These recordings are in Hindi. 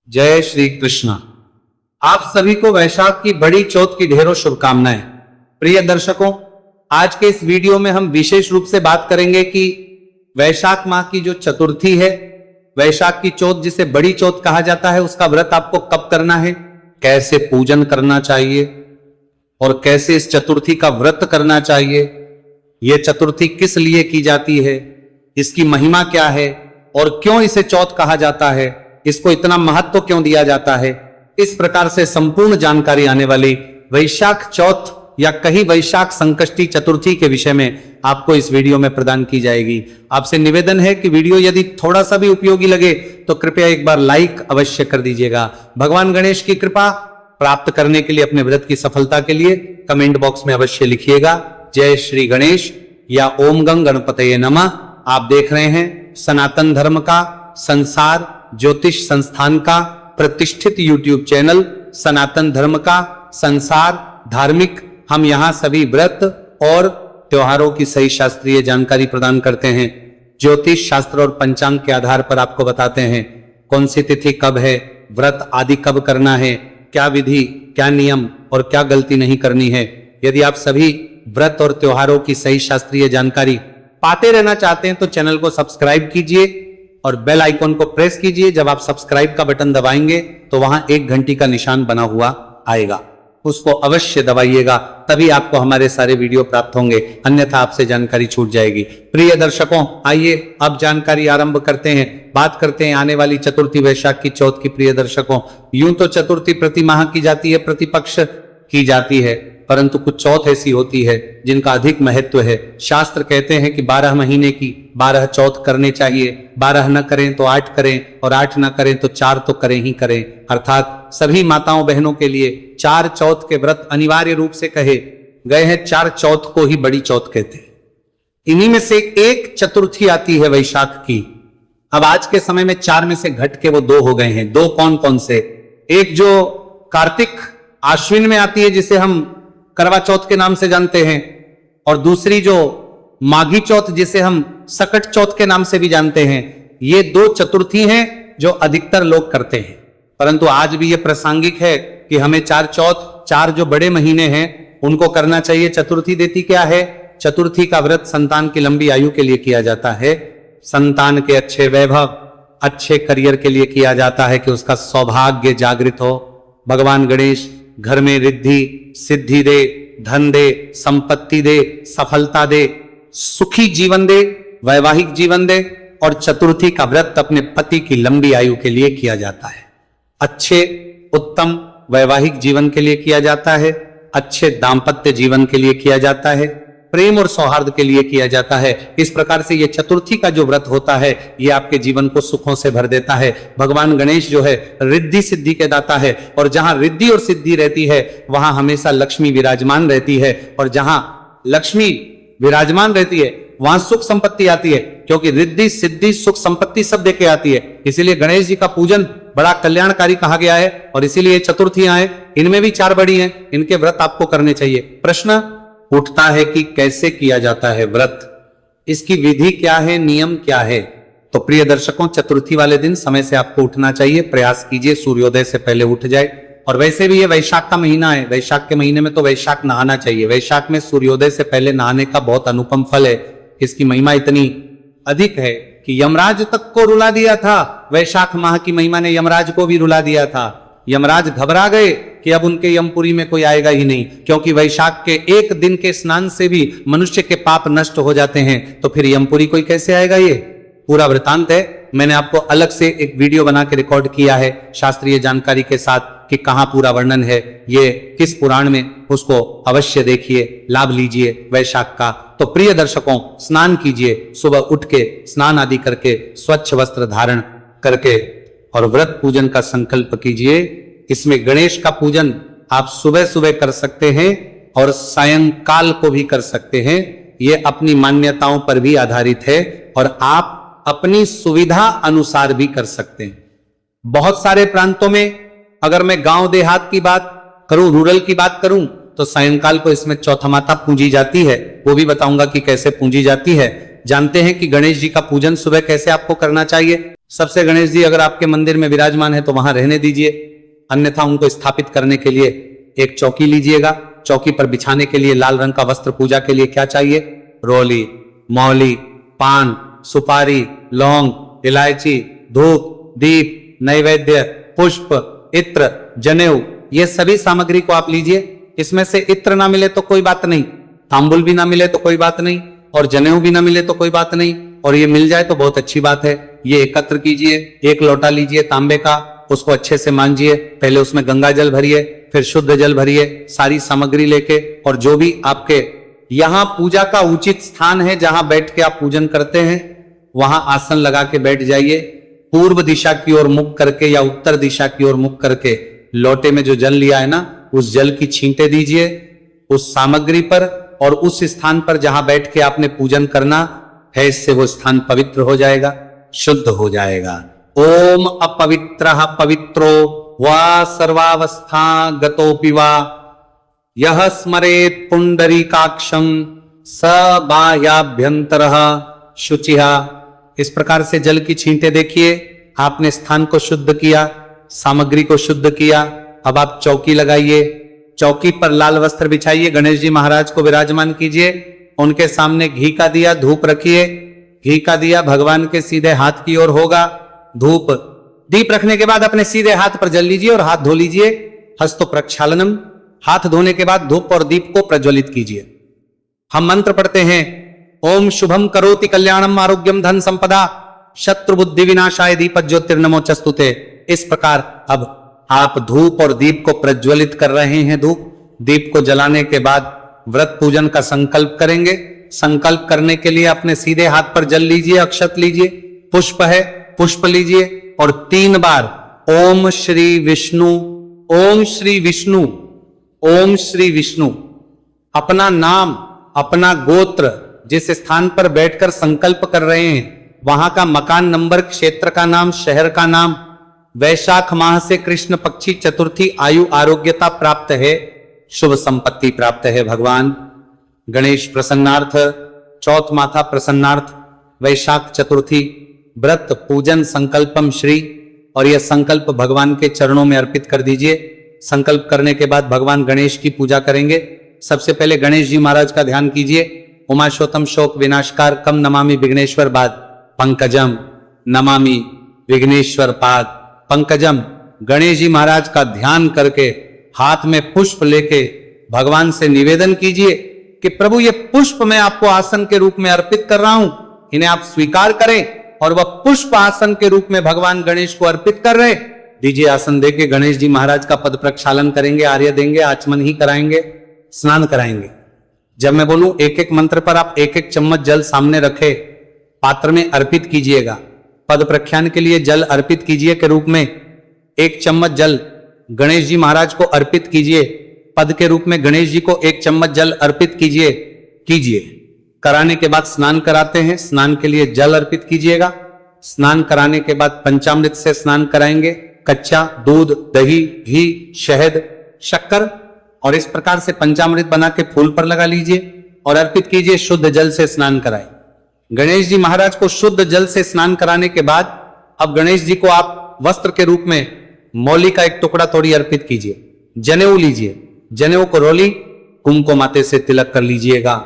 जय श्री कृष्ण। आप सभी को वैशाख की बड़ी चौथ की ढेरों शुभकामनाएं। प्रिय दर्शकों, आज के इस वीडियो में हम विशेष रूप से बात करेंगे कि वैशाख माह की जो चतुर्थी है, वैशाख की चौथ जिसे बड़ी चौथ कहा जाता है, उसका व्रत आपको कब करना है, कैसे पूजन करना चाहिए और कैसे इस चतुर्थी का व्रत करना चाहिए, यह चतुर्थी किस लिए की जाती है, इसकी महिमा क्या है और क्यों इसे चौथ कहा जाता है, इसको इतना महत्व क्यों दिया जाता है। इस प्रकार से संपूर्ण जानकारी आने वाली वैशाख चौथ या कहीं वैशाख संकष्टी चतुर्थी के विषय में आपको इस वीडियो में प्रदान की जाएगी। आपसे निवेदन है कि वीडियो यदि थोड़ा सा भी उपयोगी लगे तो कृपया एक बार लाइक अवश्य कर दीजिएगा। भगवान गणेश की कृपा प्राप्त करने के लिए, अपने व्रत की सफलता के लिए कमेंट बॉक्स में अवश्य लिखिएगा जय श्री गणेश या ओम गंग गणपतये नमः। आप देख रहे हैं सनातन धर्म का, संसार ज्योतिष संस्थान का प्रतिष्ठित यूट्यूब चैनल सनातन धर्म का संसार धार्मिक। हम यहां सभी व्रत और त्योहारों की सही शास्त्रीय जानकारी प्रदान करते हैं। ज्योतिष शास्त्र और पंचांग के आधार पर आपको बताते हैं कौन सी तिथि कब है, व्रत आदि कब करना है, क्या विधि, क्या नियम और क्या गलती नहीं करनी है। यदि आप सभी व्रत और त्योहारों की सही शास्त्रीय जानकारी पाते रहना चाहते हैं तो चैनल को सब्सक्राइब कीजिए और बेल आइकॉन को प्रेस कीजिए। जब आप सब्सक्राइब का बटन दबाएंगे तो वहां एक घंटी का निशान बना हुआ आएगा, उसको अवश्य दबाइएगा, तभी आपको हमारे सारे वीडियो प्राप्त होंगे, अन्यथा आपसे जानकारी छूट जाएगी। प्रिय दर्शकों, आइए अब जानकारी आरंभ करते हैं। बात करते हैं आने वाली चतुर्थी वैशाख की चौथ की। प्रिय दर्शकों, यूं तो चतुर्थी प्रति माह की जाती है, प्रतिपक्ष की जाती है, परंतु कुछ चौथ ऐसी होती है जिनका अधिक महत्व है। शास्त्र कहते हैं कि 12 महीने की 12 चौथ करने चाहिए, 12 न करें तो 8 करें और 8 न करें तो 4 तो करें ही करें। अर्थात सभी माताओं बहनों के लिए 4 चौथ के व्रत अनिवार्य रूप से कहे गए हैं। 4 चौथ को ही बड़ी चौथ कहते हैं। इन्हीं में से एक चतुर्थी आती है वैशाख की। अब आज के समय में 4 में से घट के वो 2 हो गए हैं। 2 कौन कौन से? एक जो कार्तिक आश्विन में आती है जिसे हम करवा चौथ के नाम से जानते हैं, और दूसरी जो माघी चौथ जिसे हम सकट चौथ के नाम से भी जानते हैं। ये 2 चतुर्थी हैं जो अधिकतर लोग करते हैं, परंतु आज भी ये प्रासंगिक है कि हमें 4 चौथ, 4 जो बड़े महीने हैं उनको करना चाहिए। चतुर्थी देती क्या है? चतुर्थी का व्रत संतान की लंबी आयु के लिए किया जाता है, संतान के अच्छे वैभव, अच्छे करियर के लिए किया जाता है कि उसका सौभाग्य जागृत हो। भगवान गणेश घर में रिद्धि सिद्धि दे, धन दे, संपत्ति दे, सफलता दे, सुखी जीवन दे, वैवाहिक जीवन दे। और चतुर्थी का व्रत अपने पति की लंबी आयु के लिए किया जाता है, अच्छे उत्तम वैवाहिक जीवन के लिए किया जाता है, अच्छे दाम्पत्य जीवन के लिए किया जाता है, प्रेम और सौहार्द के लिए किया जाता है। इस प्रकार से ये चतुर्थी का जो व्रत होता है ये आपके जीवन को सुखों से भर देता है। भगवान गणेश जो है रिद्धि सिद्धि के दाता है, और जहां रिद्धि और सिद्धि रहती है वहां हमेशा लक्ष्मी विराजमान रहती है, और जहां लक्ष्मी विराजमान रहती है वहां सुख संपत्ति आती है, क्योंकि रिद्धि सिद्धि सुख संपत्ति सब देके आती है। इसीलिए गणेश जी का पूजन बड़ा कल्याणकारी कहा गया है, और इसीलिए चतुर्थियां हैं, इनमें भी 4 बड़ी हैं, इनके व्रत आपको करने चाहिए। प्रश्न उठता है कि कैसे किया जाता है व्रत, इसकी विधि क्या है, नियम क्या है? तो प्रिय दर्शकों, चतुर्थी वाले दिन समय से आपको उठना चाहिए। प्रयास कीजिए सूर्योदय से पहले उठ जाए। और वैसे भी ये वैशाख का महीना है, वैशाख के महीने में तो वैशाख नहाना चाहिए। वैशाख में सूर्योदय से पहले नहाने का बहुत अनुपम फल है। इसकी महिमा इतनी अधिक है कि यमराज तक को रुला दिया था। वैशाख माह की महिमा ने यमराज को भी रुला दिया था। यमराज घबरा गए कि अब उनके यमपुरी में कोई आएगा ही नहीं, क्योंकि वैशाख के एक दिन के स्नान से भी मनुष्य के पाप नष्ट हो जाते हैं, तो फिर यमपुरी कोई कैसे आएगा? ये पूरा वृतांत है। मैंने आपको अलग से एक वीडियो बना के रिकॉर्ड किया है शास्त्रीय जानकारी के साथ कि कहां पूरा वर्णन है, ये किस पुराण में, उसको अवश्य देखिए, लाभ लीजिए वैशाख का। तो प्रिय दर्शकों, स्नान कीजिए, सुबह उठ के स्नान आदि करके स्वच्छ वस्त्र धारण करके और व्रत पूजन का संकल्प कीजिए। इसमें गणेश का पूजन आप सुबह सुबह कर सकते हैं और सायंकाल को भी कर सकते हैं। ये अपनी मान्यताओं पर भी आधारित है और आप अपनी सुविधा अनुसार भी कर सकते हैं। बहुत सारे प्रांतों में, अगर मैं गांव देहात की बात करूं, रूरल की बात करूं, तो सायंकाल को इसमें चौथा माता पूजी जाती है। वो भी बताऊंगा कि कैसे पूजी जाती है। जानते हैं कि गणेश जी का पूजन सुबह कैसे आपको करना चाहिए। सबसे गणेश जी अगर आपके मंदिर में विराजमान है तो वहां रहने दीजिए, अन्यथा उनको स्थापित करने के लिए एक चौकी लीजिएगा। चौकी पर बिछाने के लिए लाल रंग का वस्त्र, पूजा के लिए क्या चाहिए? रोली, मौली, पान, सुपारी, लौंग, इलायची, धूप, दीप, नैवेद्य, पुष्प, इत्र, जनेऊ, ये सभी सामग्री को आप लीजिए। इसमें से इत्र ना मिले तो कोई बात नहीं, तांबुल भी ना मिले तो कोई बात नहीं, और जनेऊ भी ना मिले तो कोई बात नहीं, और ये मिल जाए तो बहुत अच्छी बात है। ये एकत्र कीजिए। एक लोटा लीजिए तांबे का, उसको अच्छे से मांजिए। पहले उसमें गंगा जल भरिए, फिर शुद्ध जल भरिए, सारी सामग्री लेके। और जो भी आपके यहाँ पूजा का उचित स्थान है जहां बैठ के आप पूजन करते हैं, वहां आसन लगा के बैठ जाइए। पूर्व दिशा की ओर मुख करके या उत्तर दिशा की ओर मुख करके लोटे में जो जल लिया है ना, उस जल की छींटे दीजिए उस सामग्री पर, और उस स्थान पर जहां बैठ के आपने पूजन करना है, इससे वो स्थान पवित्र हो जाएगा, शुद्ध हो जाएगा। ओम अपवित्रः पवित्रो वा सर्वावस्था गतोपि वा यह स्मरेत पुंडरीकाक्षं स बाह्याभ्यंतरः शुचिहा। इस प्रकार से जल की छींटे देखिए, आपने स्थान को शुद्ध किया, सामग्री को शुद्ध किया। अब आप चौकी लगाइए, चौकी पर लाल वस्त्र बिछाइए, गणेश जी महाराज को विराजमान कीजिए। उनके सामने घी का दिया, धूप रखिए। घी का दिया भगवान के सीधे हाथ की ओर होगा। धूप दीप रखने के बाद अपने सीधे हाथ पर जल लीजिए और हाथ धो लीजिए। हस्तो प्रक्षालनम, हाथ धोने के बाद धूप और दीप को प्रज्वलित कीजिए। हम मंत्र पढ़ते हैं, ओम शुभम करोति कल्याणम आरोग्यम धन संपदा शत्रु बुद्धि विनाशाय दीप ज्योतिर्नमोचस्तुते। इस प्रकार अब आप धूप और दीप को प्रज्वलित कर रहे हैं। धूप दीप को जलाने के बाद व्रत पूजन का संकल्प करेंगे। संकल्प करने के लिए अपने सीधे हाथ पर जल लीजिए, अक्षत लीजिए, पुष्प है पुष्प लीजिए, और 3 बार ओम श्री विष्णु, ओम श्री विष्णु, ओम श्री विष्णु, अपना नाम, अपना गोत्र, जिस स्थान पर बैठकर संकल्प कर रहे हैं वहां का मकान नंबर, क्षेत्र का नाम, शहर का नाम, वैशाख माह से कृष्ण पक्षी चतुर्थी आयु आरोग्यता प्राप्त है, शुभ संपत्ति प्राप्त है। भगवान गणेश प्रसन्नार्थ, चौथ माथा प्रसन्नार्थ, वैशाख चतुर्थी व्रत पूजन संकल्पम श्री। और यह संकल्प भगवान के चरणों में अर्पित कर दीजिए। संकल्प करने के बाद भगवान गणेश की पूजा करेंगे। सबसे पहले गणेश जी महाराज का ध्यान कीजिए। उमाशोतम शोक विनाशकार कम नमामि विघ्नेश्वर पाद पंकजम नमामि विघ्नेश्वर पाद पंकजम। गणेश जी महाराज का ध्यान करके हाथ में पुष्प लेके भगवान से निवेदन कीजिए कि प्रभु ये पुष्प मैं आपको आसन के रूप में अर्पित कर रहा हूं, इन्हें आप स्वीकार करें। और वह पुष्प आसन के रूप में भगवान गणेश को अर्पित कर रहे दीजिए। आसन देके गणेश जी महाराज का पद प्रक्षालन करेंगे, आर्य देंगे, आचमन ही कराएंगे, स्नान कराएंगे। जब मैं बोलूं एक एक मंत्र पर आप एक एक चम्मच जल सामने रखे पात्र में अर्पित कीजिएगा। पद प्रख्यान के लिए जल अर्पित कीजिए के रूप में 1 चम्मच जल गणेश जी महाराज को अर्पित कीजिए। पद के रूप में गणेश जी को 1 चम्मच जल अर्पित कीजिए। कराने के बाद स्नान कराते हैं, स्नान के लिए जल अर्पित कीजिएगा। स्नान कराने के बाद पंचामृत से स्नान कराएंगे, कच्चा दूध, दही, घी, शहद, शक्कर, और इस प्रकार से पंचामृत बना के फूल पर लगा लीजिए और अर्पित कीजिए। शुद्ध जल से स्नान कराएं। गणेश जी महाराज को शुद्ध जल से स्नान कराने के बाद अब गणेश जी को आप वस्त्र के रूप में मौली का 1 टुकड़ा तोड़ी अर्पित कीजिए। जनेऊ लीजिए, जनेऊ को रोली कुमकुम माते से तिलक कर लीजिएगा,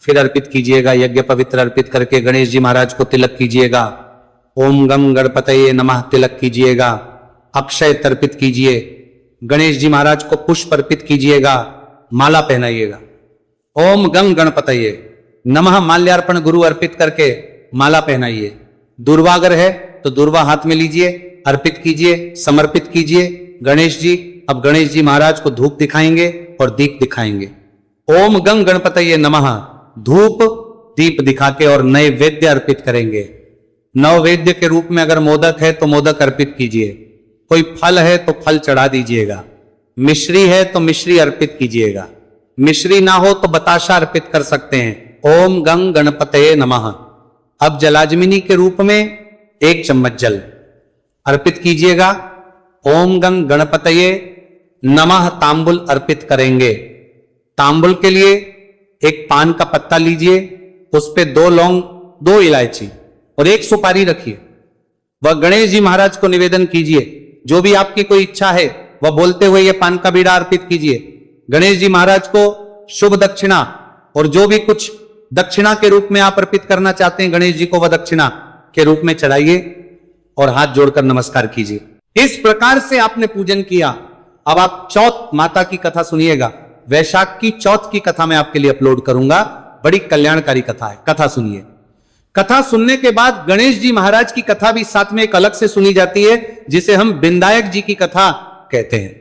फिर अर्पित कीजिएगा। यज्ञ पवित्र अर्पित करके गणेश जी महाराज को तिलक कीजिएगा। ओम गम गणपतये नमः तिलक कीजिएगा। अक्षय तर्पित कीजिए। गणेश जी महाराज को पुष्प अर्पित कीजिएगा, माला पहनाइएगा। ओम गंग गणपतये नमः माल्यार्पण गुरु अर्पित करके माला पहनाइए। दूर्वा अगर है तो दूर्वा हाथ में लीजिए, अर्पित कीजिए, समर्पित कीजिए। गणेश जी अब गणेश जी महाराज को धूप दिखाएंगे और दीप दिखाएंगे। ओम गंग गणपतये नमः धूप दीप दिखा के और नैवेद्य अर्पित करेंगे। नैवेद्य के रूप में अगर मोदक है तो मोदक अर्पित कीजिए, कोई फल है तो फल चढ़ा दीजिएगा, मिश्री है तो मिश्री अर्पित कीजिएगा, मिश्री ना हो तो बताशा अर्पित कर सकते हैं। ओम गंग गणपतये नमः। अब जलाजमिनी के रूप में 1 चम्मच जल अर्पित कीजिएगा। ओम गंग गणपतये नमः तांबुल अर्पित करेंगे। तांबुल के लिए 1 पान का पत्ता लीजिए, उस पे 2 लौंग, 2 इलायची और 1 सुपारी रखिए। वह गणेश जी महाराज को निवेदन कीजिए। जो भी आपकी कोई इच्छा है वह बोलते हुए यह पान का बीड़ा अर्पित कीजिए। गणेश जी महाराज को शुभ दक्षिणा और जो भी कुछ दक्षिणा के रूप में आप अर्पित करना चाहते हैं गणेश जी को, वह दक्षिणा के रूप में चढ़ाइए और हाथ जोड़कर नमस्कार कीजिए। इस प्रकार से आपने पूजन किया। अब आप चौथ माता की कथा सुनिएगा। वैशाख की चौथ की कथा मैं आपके लिए अपलोड करूंगा। बड़ी कल्याणकारी कथा है, कथा सुनिए। कथा सुनने के बाद गणेश जी महाराज की कथा भी साथ में एक अलग से सुनी जाती है, जिसे हम विनायक जी की कथा कहते हैं।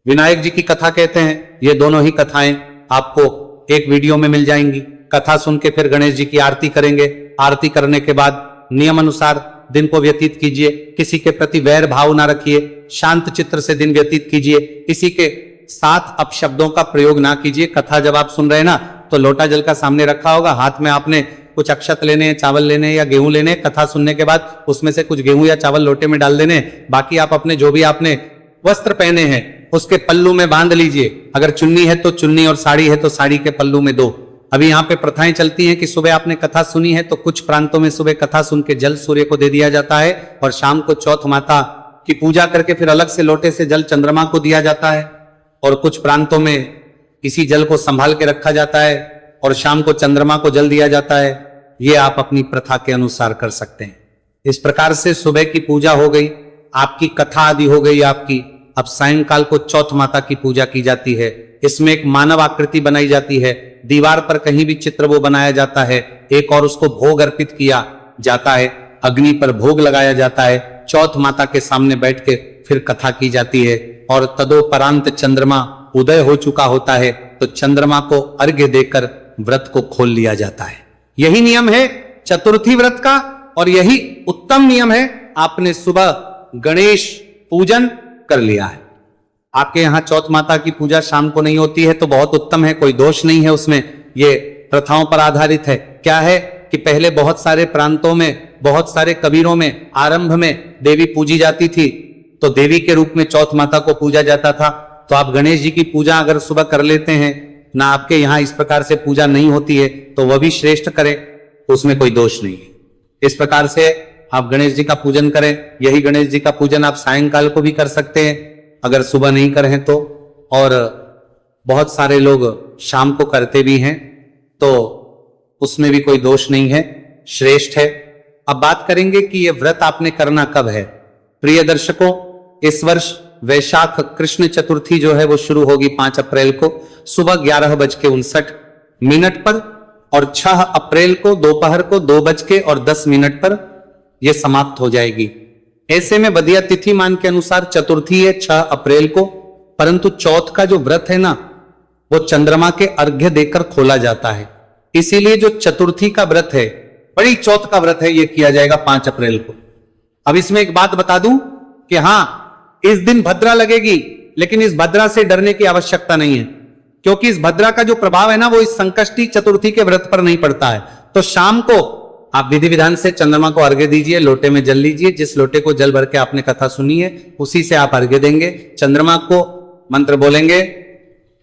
विनायक जी की कथा कहते हैं। ये दोनों ही कथाएं आपको एक वीडियो में मिल जाएंगी। कथा सुन के फिर गणेश जी की आरती करेंगे। आरती करने के बाद नियम अनुसार दिन को व्यतीत कीजिए। किसी के प्रति वैर भाव ना रखिए, शांत चित्र से दिन व्यतीत कीजिए। किसी के साथ अपशब्दों का प्रयोग ना कीजिए। कथा जब आप सुन रहे हैं ना, तो लोटा जल का सामने रखा होगा, हाथ में आपने कुछ अक्षत लेने, चावल लेने या गेहूं लेने। कथा सुनने के बाद उसमें से कुछ गेहूं या चावल लोटे में डाल देने। बाकी आप अपने जो भी आपने वस्त्र पहने हैं उसके पल्लू में बांध लीजिए। अगर चुन्नी है तो चुन्नी और साड़ी है तो साड़ी के पल्लू में दो। अभी यहाँ पे प्रथाएं चलती हैं कि सुबह आपने कथा सुनी है तो कुछ प्रांतों में सुबह कथा सुन के जल सूर्य को दे दिया जाता है और शाम को चौथ माता की पूजा करके फिर अलग से लोटे से जल चंद्रमा को दिया जाता है। और कुछ प्रांतों में इसी जल को संभाल के रखा जाता है और शाम को चंद्रमा को जल दिया जाता है। ये आप अपनी प्रथा के अनुसार कर सकते हैं। इस प्रकार से सुबह की पूजा हो गई, आपकी कथा आदि हो गई आपकी। अब सायंकाल को चौथ माता की पूजा की जाती है। इसमें एक मानव आकृति बनाई जाती है। दीवार पर कहीं भी चित्र वो बनाया जाता है। एक और उसको भोग अर्पित किया जाता है। अग्नि पर भोग लगाया जाता है। चौथ माता के सामने बैठ के फिर कथा की जाती है। और तदोपरांत चंद्रमा उदय हो चुका होता है तो चंद्रमा को अर्घ्य देकर व्रत को खोल लिया जाता है। यही नियम है चतुर्थी व्रत का और यही उत्तम नियम है। आपने सुबह गणेश पूजन कर लिया है। आपके यहाँ चौथ माता की पूजा शाम को नहीं होती है तो बहुत उत्तम है, कोई दोष नहीं है उसमें। ये प्रथाओं पर आधारित है। क्या है कि पहले बहुत सारे प्रांतों में, बहुत सारे कबीरों में आरंभ में देवी पूजी जाती थी, तो देवी के रूप में चौथ माता को पूजा जाता था। तो आप गणेश जी की पूजा अगर सुबह कर लेते हैं ना, आपके यहाँ इस प्रकार से पूजा नहीं होती है तो वह भी श्रेष्ठ करें, उसमें कोई दोष नहीं है। इस प्रकार से आप गणेश जी का पूजन करें। यही गणेश जी का पूजन आप सायंकाल को भी कर सकते हैं अगर सुबह नहीं करें तो। और बहुत सारे लोग शाम को करते भी हैं तो उसमें भी कोई दोष नहीं है, श्रेष्ठ है। अब बात करेंगे कि यह व्रत आपने करना कब है। प्रिय दर्शकों, इस वर्ष वैशाख कृष्ण चतुर्थी जो है वो शुरू होगी 5 अप्रैल को सुबह 11:59 पर और 6 अप्रैल को दोपहर को 2:10 पर यह समाप्त हो जाएगी। ऐसे में बदिया तिथि मान के अनुसार चतुर्थी है 6 अप्रैल को, परंतु चौथ का जो व्रत है ना, वो चंद्रमा के अर्घ्य देकर खोला जाता है। इसीलिए जो चतुर्थी का व्रत है, बड़ी चौथ का व्रत है, यह किया जाएगा 5 अप्रैल को। अब इसमें एक बात बता दूं कि हां, इस दिन भद्रा लगेगी, लेकिन इस भद्रा से डरने की आवश्यकता नहीं है, क्योंकि इस भद्रा का जो प्रभाव है ना, वो इस संकष्टी चतुर्थी के व्रत पर नहीं पड़ता है। तो शाम को आप विधि विधान से चंद्रमा को अर्घ्य दीजिए, लोटे में जल लीजिए। जिस लोटे को जल भर के आपने कथा सुनी है उसी से आप अर्घ्य देंगे। चंद्रमा को मंत्र बोलेंगे,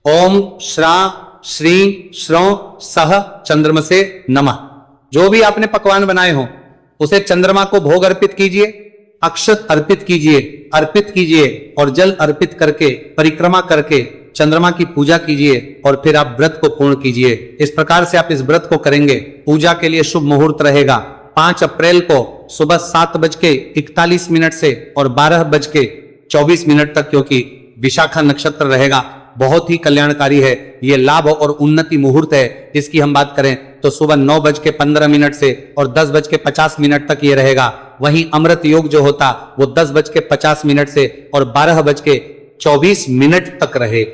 ओम श्रा श्री श्रो सह चंद्रमसे नमः। जो भी आपने पकवान बनाए हो उसे चंद्रमा को भोग अर्पित कीजिए, अक्षत अर्पित कीजिए और जल अर्पित करके परिक्रमा करके चंद्रमा की पूजा कीजिए और फिर आप व्रत को पूर्ण कीजिए। इस प्रकार से आप इस व्रत को करेंगे। पूजा के लिए शुभ मुहूर्त रहेगा 5 अप्रैल को सुबह 7:41 से और 12:24 तक, क्योंकि विशाखा नक्षत्र रहेगा। बहुत ही कल्याणकारी है, ये लाभ और उन्नति मुहूर्त है। इसकी हम बात करें तो सुबह 9:15 से और 10:50 तक ये रहेगा। वहीं अमृत योग जो होता वो 10:50 से और 12:24 तक रहे।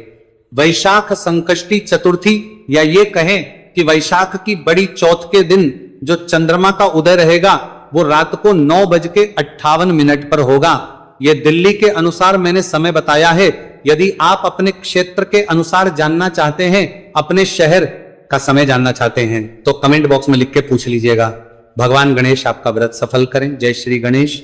वैशाख संकष्टी चतुर्थी, या ये कहें कि वैशाख की बड़ी चौथ के दिन जो चंद्रमा का उदय रहेगा वो रात को 9:58 पर होगा। ये दिल्ली के अनुसार मैंने समय बताया है। यदि आप अपने क्षेत्र के अनुसार जानना चाहते हैं, अपने शहर का समय जानना चाहते हैं, तो कमेंट बॉक्स में लिख के पूछ लीजिएगा। भगवान गणेश आपका व्रत सफल करें। जय श्री गणेश।